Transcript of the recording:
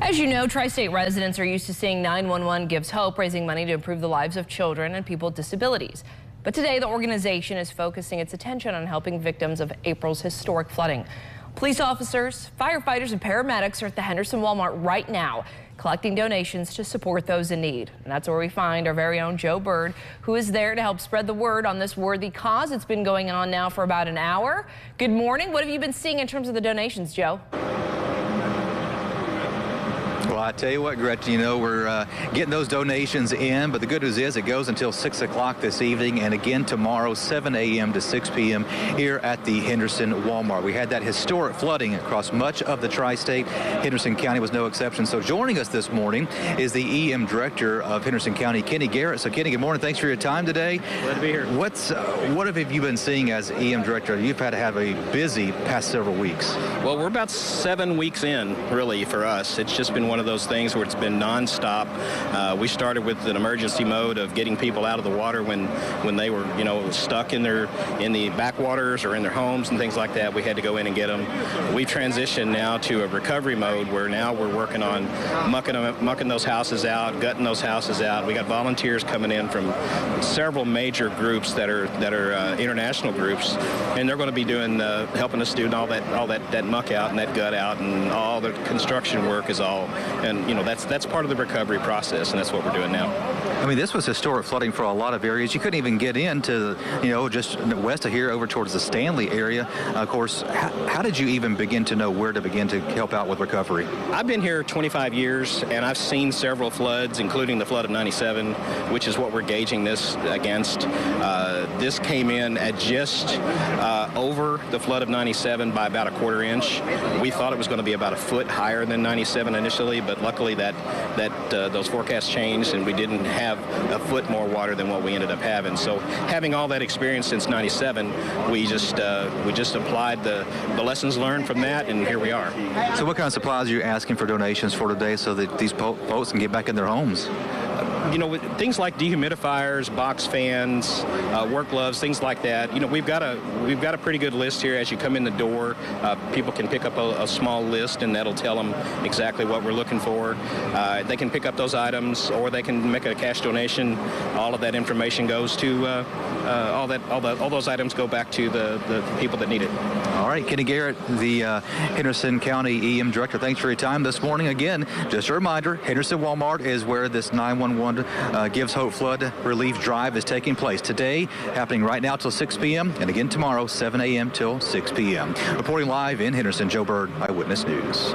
As you know, Tri-State residents are used to seeing 911 Gives Hope raising money to improve the lives of children and people with disabilities. But today, the organization is focusing its attention on helping victims of April's historic flooding. Police officers, firefighters, and paramedics are at the Henderson Walmart right now, collecting donations to support those in need. And that's where we find our very own Joe Bird, who is there to help spread the word on this worthy cause. It's been going on now for about an hour. Good morning. What have you been seeing in terms of the donations, Joe? Well, I tell you what, Gretchen, we're getting those donations in, but the good news is it goes until 6 o'clock this evening, and again tomorrow, 7 a.m. to 6 p.m. here at the Henderson Walmart. We had that historic flooding across much of the Tri-State. Henderson County was no exception. So joining us this morning is the EM Director of Henderson County, Kenny Garrett. So, Kenny, good morning. Thanks for your time today. Glad to be here. What have you been seeing as EM Director? You've had to have a busy past several weeks. Well, we're about 7 weeks in, really, for us. It's just been one of those things where it's been nonstop. We started with an emergency mode of getting people out of the water when they were, stuck in the backwaters or in their homes and things like that. We had to go in and get them. We transitioned now to a recovery mode where now we're working on mucking those houses out, gutting those houses out. We got volunteers coming in from several major groups that are international groups, and they're going to be doing helping us do all that muck out and that gut out, and all the construction work is all. And that's part of the recovery process, and that's what we're doing now. I mean, this was historic flooding for a lot of areas. You couldn't even get into, just west of here over towards the Stanley area. Of course, how did you even begin to know where to begin to help out with recovery? I've been here 25 years, and I've seen several floods, including the flood of '97, which is what we're gauging this against. This came in at just over the flood of '97 by about a quarter inch. We thought it was going to be about a foot higher than '97 initially, but luckily those forecasts changed, and we didn't have a foot more water than what we ended up having. So having all that experience since '97, we just applied the lessons learned from that, and here we are. So what kind of supplies are you asking for donations for today so that these folks can get back in their homes? Things like dehumidifiers, box fans, work gloves, things like that. We've got a pretty good list here. As you come in the door, people can pick up a small list, and that'll tell them exactly what we're looking for. They can pick up those items, or they can make a cash donation. All of that information goes to all those items go back to the people that need it. All right, Kenny Garrett, the Henderson County EM Director. Thanks for your time this morning. Again, just a reminder, Henderson Walmart is where this 911 Gives Hope Flood Relief Drive is taking place today, happening right now till 6 p.m. and again tomorrow, 7 a.m. till 6 p.m. Reporting live in Henderson, Joe Bird, Eyewitness News.